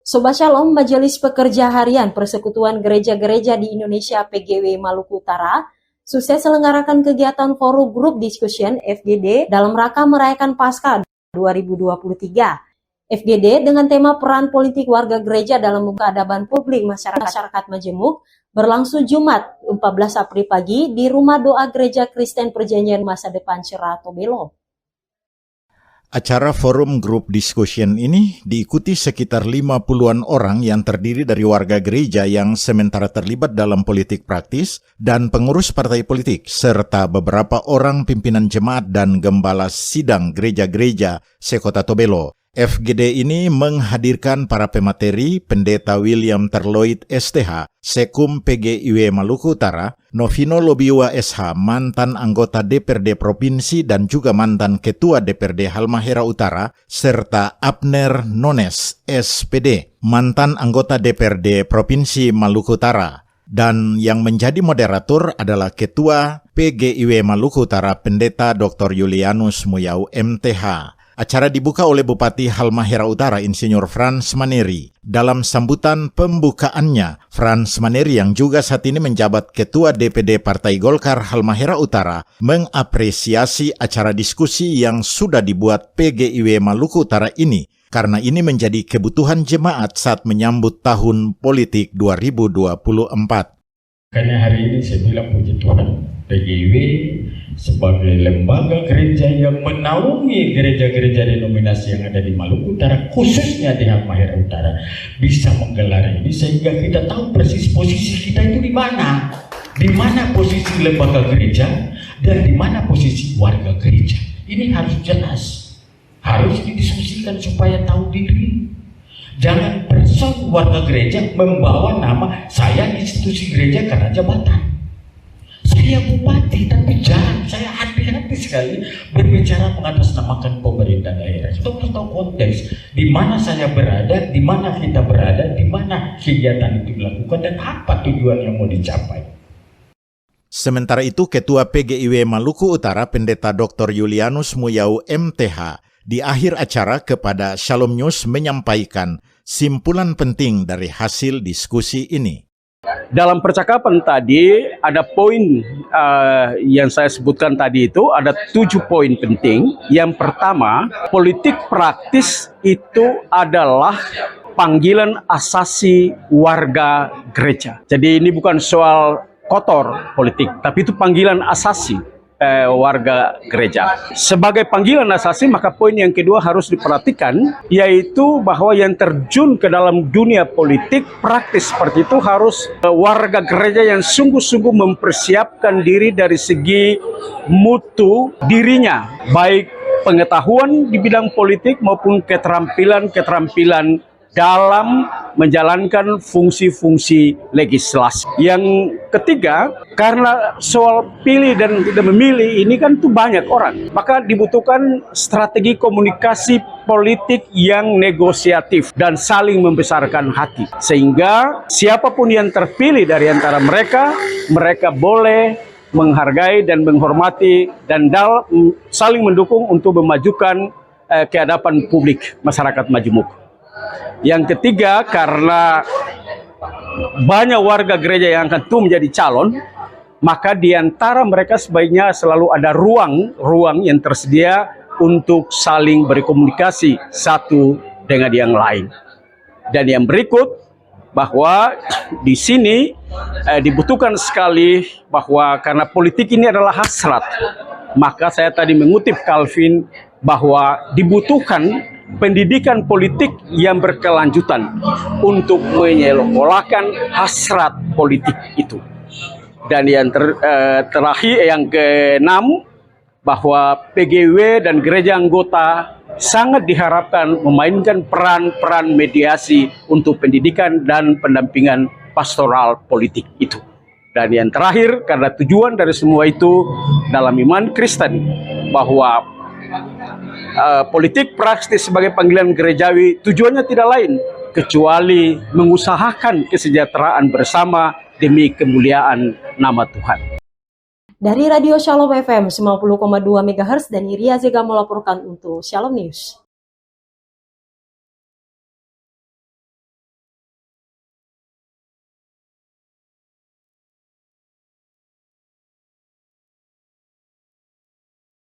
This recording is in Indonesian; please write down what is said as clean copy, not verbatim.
Sobat Shalom, Majelis Pekerja Harian Persekutuan Gereja-Gereja di Indonesia PGW Maluku Utara sukses selenggarakan kegiatan Forum Group Discussion FGD dalam rangka merayakan Paskah 2023. FGD dengan tema peran politik warga gereja dalam keadaban publik masyarakat Majemuk berlangsung Jumat 14 April pagi di Rumah Doa Gereja Kristen Perjanjian Masa Depan Cerah Tobelo. Acara Forum Group Discussion ini diikuti sekitar 50-an orang yang terdiri dari warga gereja yang sementara terlibat dalam politik praktis dan pengurus partai politik, serta beberapa orang pimpinan jemaat dan gembala sidang gereja-gereja sekota Tobelo. FGD ini menghadirkan para pemateri, Pendeta William Terloid STH, Sekum PGIW Maluku Utara, Novino Lobiwa SH, mantan anggota DPRD Provinsi dan juga mantan Ketua DPRD Halmahera Utara, serta Abner Nones SPD, mantan anggota DPRD Provinsi Maluku Utara. Dan yang menjadi moderator adalah Ketua PGIW Maluku Utara, Pendeta Dr. Julianus Muyau MTH. Acara dibuka oleh Bupati Halmahera Utara Insinyur Frans Maneri. Dalam sambutan pembukaannya, Frans Maneri yang juga saat ini menjabat Ketua DPD Partai Golkar Halmahera Utara mengapresiasi acara diskusi yang sudah dibuat PGIW Maluku Utara ini karena ini menjadi kebutuhan jemaat saat menyambut tahun politik 2024. Karena hari ini saya bilang puji Tuhan, PGIW sebagai lembaga gereja yang menaungi gereja-gereja denominasi yang ada di Maluku Utara, khususnya di Halmahera Utara, bisa menggelar ini sehingga kita tahu persis posisi kita itu di mana. Di mana posisi lembaga gereja dan di mana posisi warga gereja. Ini harus jelas. Harus didiskusikan supaya tahu diri. Jangan person warga gereja membawa nama saya institusi gereja karena jabatan. Saya bupati, tapi jarang saya hati-hati sekali berbicara mengatasnamakan pemerintah daerah. Kita harus tahu konteks di mana saya berada, di mana kita berada, di mana kegiatan itu dilakukan dan apa tujuan yang mau dicapai. Sementara itu, Ketua PGIW Maluku Utara Pendeta Dr. Julianus Muyau MTH di akhir acara kepada Shalom News menyampaikan simpulan penting dari hasil diskusi ini. Dalam percakapan tadi ada poin yang saya sebutkan tadi itu ada 7 poin penting. Yang pertama, politik praktis itu adalah panggilan asasi warga gereja. Jadi ini bukan soal kotor politik, tapi itu panggilan asasi warga gereja. Sebagai panggilan asasi, maka poin yang kedua harus diperhatikan, yaitu bahwa yang terjun ke dalam dunia politik praktis seperti itu harus warga gereja yang sungguh-sungguh mempersiapkan diri dari segi mutu dirinya, baik pengetahuan di bidang politik maupun keterampilan dalam menjalankan fungsi-fungsi legislasi. Yang ketiga, karena soal pilih dan tidak memilih ini kan tuh banyak orang, maka dibutuhkan strategi komunikasi politik yang negosiatif dan saling membesarkan hati. Sehingga siapapun yang terpilih dari antara mereka boleh menghargai dan menghormati dan saling mendukung untuk memajukan keadaban publik masyarakat Majemuk. Yang ketiga, karena banyak warga gereja yang akan menjadi calon, maka di antara mereka sebaiknya selalu ada ruang yang tersedia untuk saling berkomunikasi satu dengan yang lain. Dan yang berikut, bahwa di sini dibutuhkan sekali bahwa karena politik ini adalah hasrat, maka saya tadi mengutip Calvin bahwa dibutuhkan pendidikan politik yang berkelanjutan untuk menyelokolakan hasrat politik itu. Dan yang terakhir, yang keenam, bahwa PGW dan gereja anggota sangat diharapkan memainkan peran mediasi untuk pendidikan dan pendampingan pastoral politik itu. Dan yang terakhir, karena tujuan dari semua itu dalam iman Kristen, bahwa politik praktis sebagai panggilan gerejawi tujuannya tidak lain kecuali mengusahakan kesejahteraan bersama demi kemuliaan nama Tuhan. Dari Radio Shalom FM 90,2 MHz dan Ria Zega melaporkan untuk Shalom News.